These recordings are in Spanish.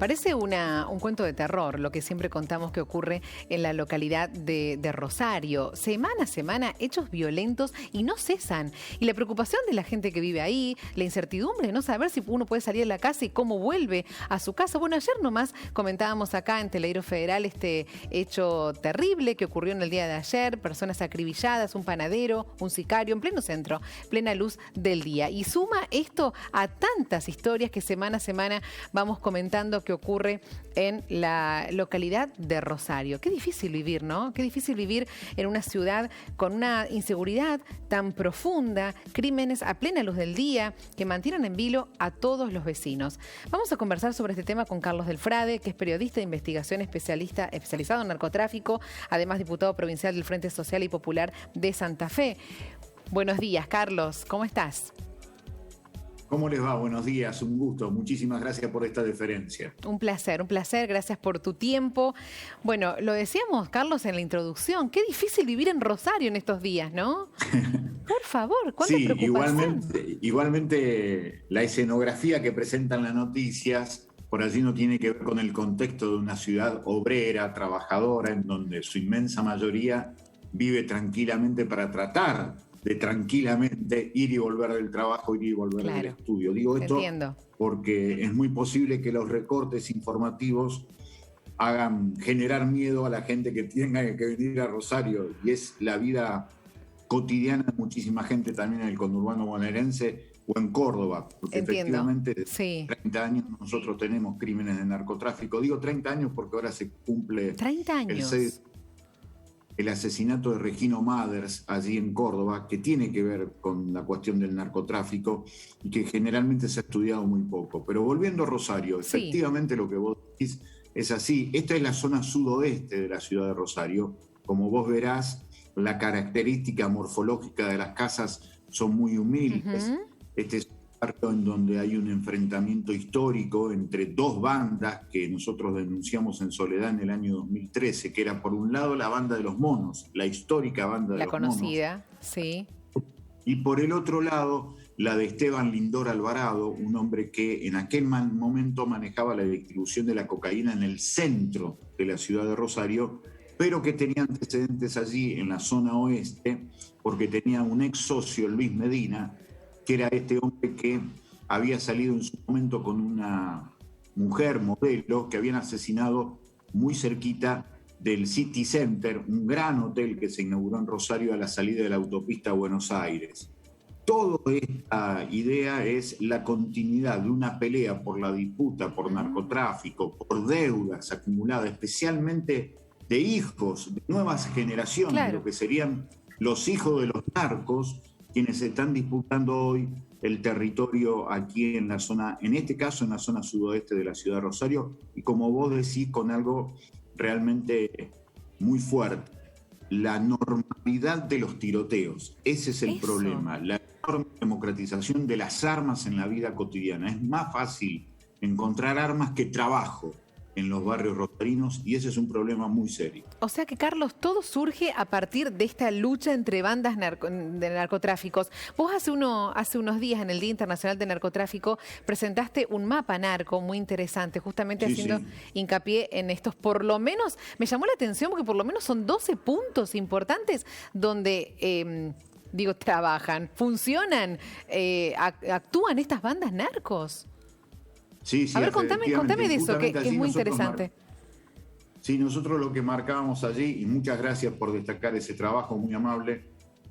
Parece un cuento de terror lo que siempre contamos que ocurre en la localidad de Rosario. Semana a semana, hechos violentos y no cesan. Y la preocupación de la gente que vive ahí, la incertidumbre de no saber si uno puede salir de la casa y cómo vuelve a su casa. Bueno, ayer nomás comentábamos acá en Teleiro Federal este hecho terrible que ocurrió en el día de ayer. Personas acribilladas, un panadero, un sicario, en pleno centro, plena luz del día. Y suma esto a tantas historias que semana a semana vamos comentando que ocurre en la localidad de Rosario. Qué difícil vivir, ¿no? Qué difícil vivir en una ciudad con una inseguridad tan profunda, crímenes a plena luz del día que mantienen en vilo a todos los vecinos. Vamos a conversar sobre este tema con Carlos Del Frade, que es periodista de investigación especializado en narcotráfico, además diputado provincial del Frente Social y Popular de Santa Fe. Buenos días, Carlos. ¿Cómo estás? ¿Cómo les va? Buenos días, un gusto. Muchísimas gracias por esta deferencia. Un placer, gracias por tu tiempo. Bueno, lo decíamos, Carlos, en la introducción, qué difícil vivir en Rosario en estos días, ¿no? Por favor, ¿cuánta preocupación? Igualmente la escenografía que presentan las noticias por allí no tiene que ver con el contexto de una ciudad obrera, trabajadora, en donde su inmensa mayoría vive tranquilamente para tratar de tranquilamente ir y volver del trabajo, ir y volver del estudio. Digo esto porque es muy posible que los recortes informativos hagan generar miedo a la gente que tenga que venir a Rosario, y es la vida cotidiana de muchísima gente también en el conurbano bonaerense o en Córdoba, porque efectivamente desde 30 años nosotros tenemos crímenes de narcotráfico. Digo 30 años porque ahora se cumple 30 años. El asesinato de Regino Mathers allí en Córdoba, que tiene que ver con la cuestión del narcotráfico y que generalmente se ha estudiado muy poco. Pero volviendo a Rosario, efectivamente lo que vos decís es así. Esta es la zona sudoeste de la ciudad de Rosario. Como vos verás, la característica morfológica de las casas son muy humildes. Este es un barrio en donde hay un enfrentamiento histórico entre dos bandas que nosotros denunciamos en Soledad en el año 2013, que era por un lado la banda de los monos, la histórica banda de los monos. La conocida, sí. Y por el otro lado, la de Esteban Lindor Alvarado, un hombre que en aquel momento manejaba la distribución de la cocaína en el centro de la ciudad de Rosario, pero que tenía antecedentes allí en la zona oeste, porque tenía un ex socio, Luis Medina, que era este hombre que había salido en su momento con una mujer modelo que habían asesinado muy cerquita del City Center, un gran hotel que se inauguró en Rosario a la salida de la autopista a Buenos Aires. Toda esta idea es la continuidad de una pelea por la disputa, por narcotráfico, por deudas acumuladas, especialmente de hijos, de nuevas generaciones, lo que serían los hijos de los narcos, quienes están disputando hoy el territorio aquí en la zona, en este caso en la zona sudoeste de la ciudad de Rosario, y como vos decís, con algo realmente muy fuerte, la normalidad de los tiroteos. Ese es el problema, la enorme democratización de las armas en la vida cotidiana. Es más fácil encontrar armas que trabajo en los barrios rosarinos, y ese es un problema muy serio. O sea que, Carlos, todo surge a partir de esta lucha entre bandas de narcotráficos. Vos hace unos días, en el Día Internacional de Narcotráfico, presentaste un mapa narco muy interesante, justamente haciendo hincapié en estos, por lo menos, me llamó la atención porque por lo menos son 12 puntos importantes donde, trabajan, funcionan, actúan estas bandas narcos. Sí, a ver, contame de eso, que es muy interesante. Sí, nosotros lo que marcábamos allí, y muchas gracias por destacar ese trabajo muy amable,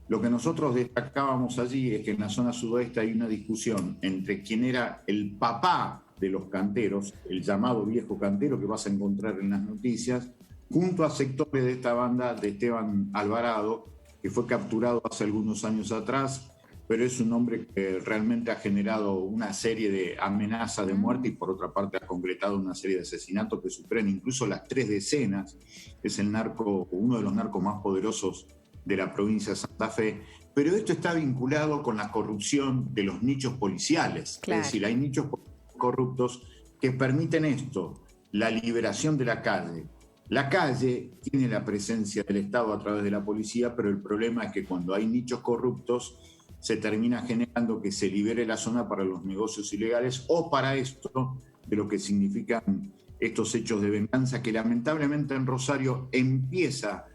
lo que nosotros destacábamos allí es que en la zona sudoeste hay una discusión entre quién era el papá de los canteros, el llamado viejo cantero que vas a encontrar en las noticias, junto a sectores de esta banda de Esteban Alvarado, que fue capturado hace algunos años atrás, pero es un hombre que realmente ha generado una serie de amenazas de muerte y por otra parte ha concretado una serie de asesinatos que superan incluso las 3 decenas. Es el narco, uno de los narcos más poderosos de la provincia de Santa Fe, pero esto está vinculado con la corrupción de los nichos policiales. Es decir, hay nichos corruptos que permiten esto, la liberación de la calle. La calle tiene la presencia del Estado a través de la policía, pero el problema es que cuando hay nichos corruptos se termina generando que se libere la zona para los negocios ilegales o para esto de lo que significan estos hechos de venganza que lamentablemente en Rosario empieza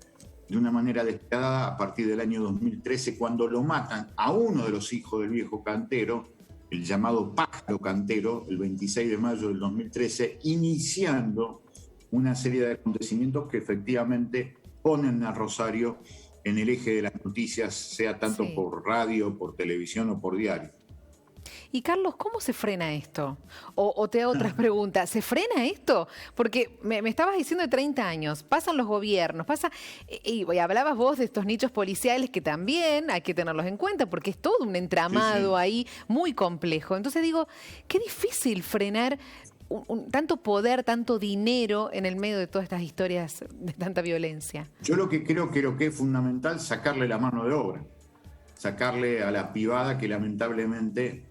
de una manera despiadada a partir del año 2013, cuando lo matan a uno de los hijos del viejo cantero, el llamado Pájaro Cantero, el 26 de mayo del 2013, iniciando una serie de acontecimientos que efectivamente ponen a Rosario en el eje de las noticias, sea tanto por radio, por televisión o por diario. Y Carlos, ¿cómo se frena esto? O te hago otras preguntas. ¿Se frena esto? Porque me estabas diciendo de 30 años, pasan los gobiernos, y hablabas vos de estos nichos policiales que también hay que tenerlos en cuenta porque es todo un entramado ahí muy complejo. Entonces digo, qué difícil frenar tanto poder, tanto dinero en el medio de todas estas historias de tanta violencia. Yo lo que creo que es fundamental sacarle la mano de obra, sacarle a la privada que lamentablemente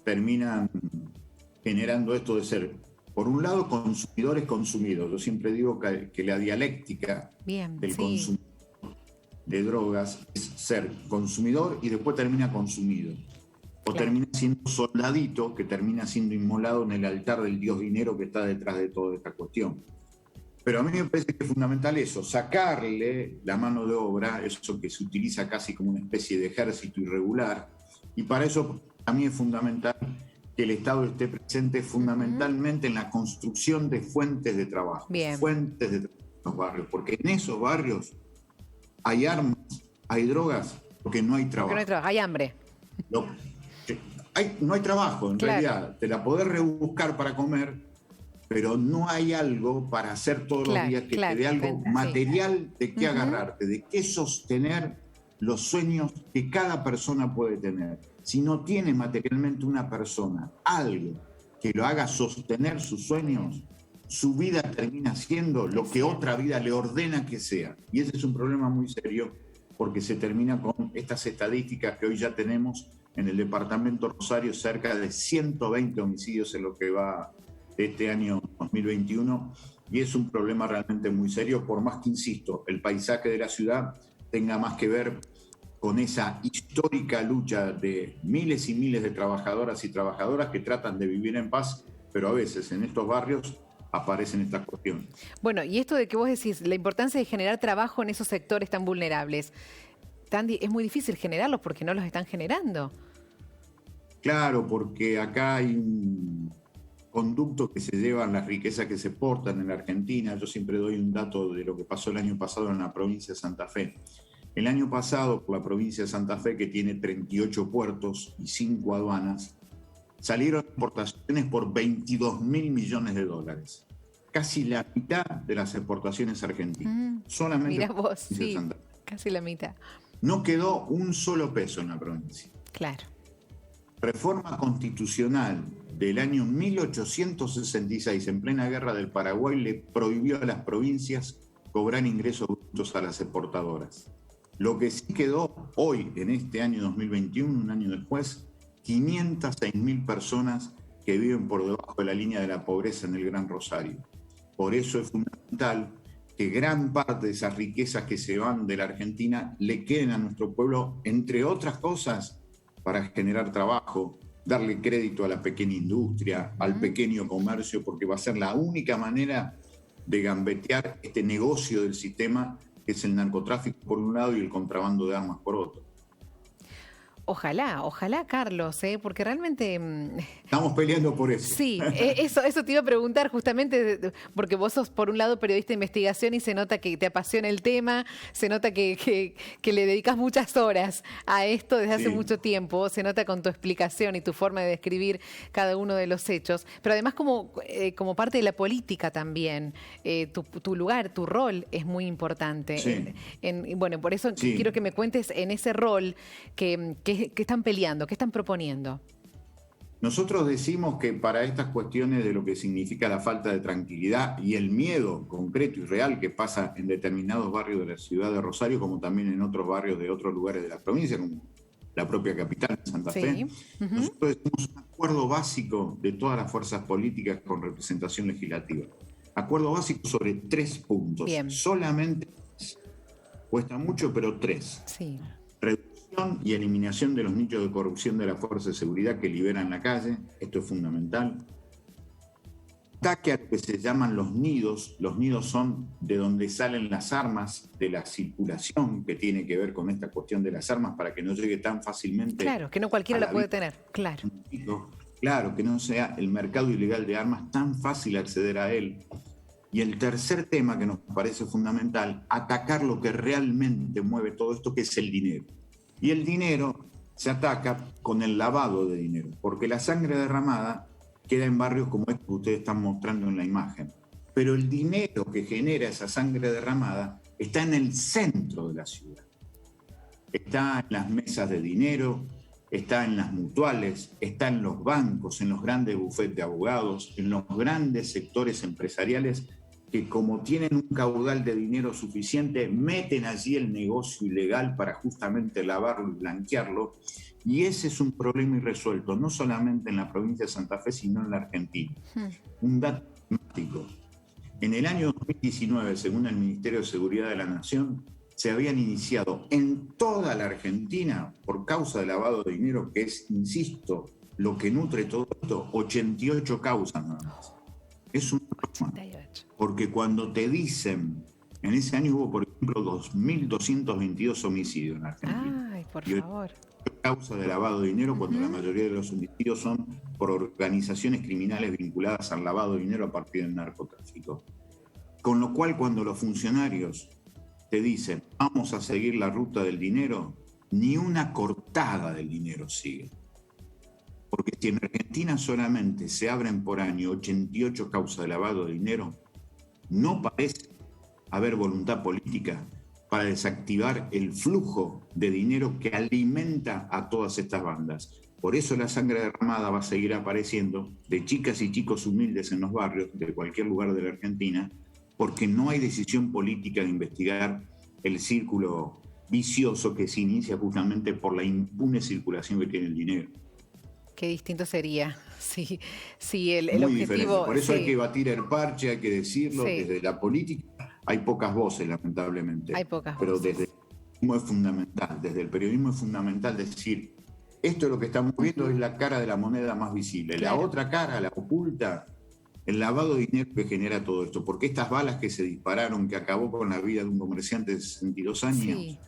terminan generando esto de ser, por un lado, consumidores consumidos. Yo siempre digo que la dialéctica del consumo de drogas es ser consumidor y después termina consumido. O termina siendo soldadito que termina siendo inmolado en el altar del dios dinero que está detrás de toda esta cuestión. Pero a mí me parece que es fundamental eso, sacarle la mano de obra, eso que se utiliza casi como una especie de ejército irregular, y para eso a mí es fundamental que el Estado esté presente fundamentalmente en la construcción de fuentes de trabajo, fuentes de trabajo en los barrios, porque en esos barrios hay armas, hay drogas, porque no hay trabajo. Porque no hay trabajo, hay hambre. No hay trabajo, en realidad. Te la podés rebuscar para comer, pero no hay algo para hacer todos los días que te dé algo material de qué agarrarte, de qué sostener los sueños que cada persona puede tener. Si no tiene materialmente una persona algo que lo haga sostener sus sueños, su vida termina siendo lo que otra vida le ordena que sea. Y ese es un problema muy serio, porque se termina con estas estadísticas que hoy ya tenemos en el departamento Rosario, cerca de 120 homicidios en lo que va de este año 2021, y es un problema realmente muy serio, por más que, insisto, el paisaje de la ciudad tenga más que ver con esa histórica lucha de miles y miles de trabajadoras y trabajadoras que tratan de vivir en paz, pero a veces en estos barrios aparecen estas cuestiones. Bueno, y esto de que vos decís, la importancia de generar trabajo en esos sectores tan vulnerables, es muy difícil generarlos porque no los están generando. Claro, porque acá hay un conducto que se llevan las riquezas que se exportan en la Argentina. Yo siempre doy un dato de lo que pasó el año pasado en la provincia de Santa Fe. El año pasado, por la provincia de Santa Fe, que tiene 38 puertos y 5 aduanas, salieron exportaciones por 22.000 millones de dólares. Casi la mitad de las exportaciones argentinas. Solamente mirá vos, sí, Santa Fe. Casi la mitad. No quedó un solo peso en la provincia. Claro. Reforma constitucional del año 1866, en plena guerra del Paraguay, le prohibió a las provincias cobrar ingresos brutos a las exportadoras. Lo que sí quedó hoy, en este año 2021, un año después, 506.000 personas que viven por debajo de la línea de la pobreza en el Gran Rosario. Por eso es fundamental que gran parte de esas riquezas que se van de la Argentina le queden a nuestro pueblo, entre otras cosas, para generar trabajo, darle crédito a la pequeña industria, al pequeño comercio, porque va a ser la única manera de gambetear este negocio del sistema, que es el narcotráfico por un lado y el contrabando de armas por otro. Ojalá, Carlos, porque realmente... Estamos peleando por eso. Sí, eso te iba a preguntar justamente, porque vos sos por un lado periodista de investigación y se nota que te apasiona el tema, se nota que le dedicas muchas horas a esto desde hace mucho tiempo, se nota con tu explicación y tu forma de describir cada uno de los hechos, pero además como parte de la política también, tu lugar, tu rol es muy importante. Sí. Bueno, por eso quiero que me cuentes en ese rol que están peleando, que están proponiendo. Nosotros decimos que para estas cuestiones de lo que significa la falta de tranquilidad y el miedo concreto y real que pasa en determinados barrios de la ciudad de Rosario, como también en otros barrios de otros lugares de la provincia, como la propia capital de Santa Fe, nosotros decimos un acuerdo básico de todas las fuerzas políticas con representación legislativa. Acuerdo básico sobre 3 puntos. Bien. Solamente cuesta mucho, pero 3. Sí. Reducción y eliminación de los nichos de corrupción de la fuerza de seguridad que liberan la calle, esto es fundamental. ataque a lo que se llaman los nidos. Los nidos son de donde salen las armas, de la circulación que tiene que ver con esta cuestión de las armas para que no llegue tan fácilmente. Claro, que no cualquiera la puede tener, claro. Claro, que no sea el mercado ilegal de armas tan fácil acceder a él. Y el tercer tema que nos parece fundamental, atacar lo que realmente mueve todo esto, que es el dinero. Y el dinero se ataca con el lavado de dinero, porque la sangre derramada queda en barrios como este que ustedes están mostrando en la imagen. Pero el dinero que genera esa sangre derramada está en el centro de la ciudad. Está en las mesas de dinero, está en las mutuales, está en los bancos, en los grandes bufetes de abogados, en los grandes sectores empresariales que, como tienen un caudal de dinero suficiente, meten allí el negocio ilegal para justamente lavarlo y blanquearlo. Y ese es un problema irresuelto, no solamente en la provincia de Santa Fe, sino en la Argentina. Un dato dramático. En el año 2019, según el Ministerio de Seguridad de la Nación, se habían iniciado en toda la Argentina, por causa del lavado de dinero, que es, insisto, lo que nutre todo esto, 88 causas nada más. Es un problema. Porque cuando te dicen, en ese año hubo, por ejemplo, 2.222 homicidios en Argentina. Ay, por favor. Causa de lavado de dinero, cuando la mayoría de los homicidios son por organizaciones criminales vinculadas al lavado de dinero a partir del narcotráfico. Con lo cual, cuando los funcionarios te dicen, vamos a seguir la ruta del dinero, ni una cortada del dinero sigue. Porque si en Argentina solamente se abren por año 88 causas de lavado de dinero, no parece haber voluntad política para desactivar el flujo de dinero que alimenta a todas estas bandas. Por eso la sangre derramada va a seguir apareciendo de chicas y chicos humildes en los barrios de cualquier lugar de la Argentina, porque no hay decisión política de investigar el círculo vicioso que se inicia justamente por la impune circulación que tiene el dinero. Qué distinto sería si el Muy objetivo... diferente. Por eso sí. hay que batir el parche, hay que decirlo. Sí. Desde la política hay pocas voces, lamentablemente. Hay pocas pero voces. Desde el periodismo es fundamental. Desde el periodismo es fundamental decir, esto es lo que estamos viendo, es la cara de la moneda más visible. Claro. La otra cara, la oculta, el lavado de dinero que genera todo esto. Porque estas balas que se dispararon, que acabó con la vida de un comerciante de 62 años, sí.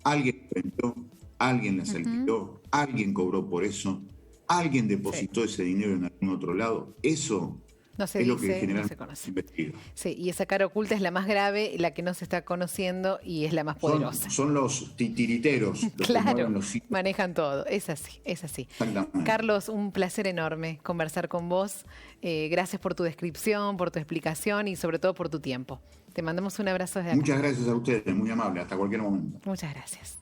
Alguien vendió, alguien las alquiló, alguien cobró por eso. Alguien depositó ese dinero en algún otro lado. Eso no se es dice, lo que generalmente no se conoce. Investiga. Sí, y esa cara oculta es la más grave, la que no se está conociendo y es la más poderosa. Son los titiriteros. Los claro, que los... manejan todo. Es así, es así. Carlos, un placer enorme conversar con vos. Gracias por tu descripción, por tu explicación y sobre todo por tu tiempo. Te mandamos un abrazo desde acá. Muchas gracias a ustedes, muy amable. Hasta cualquier momento. Muchas gracias.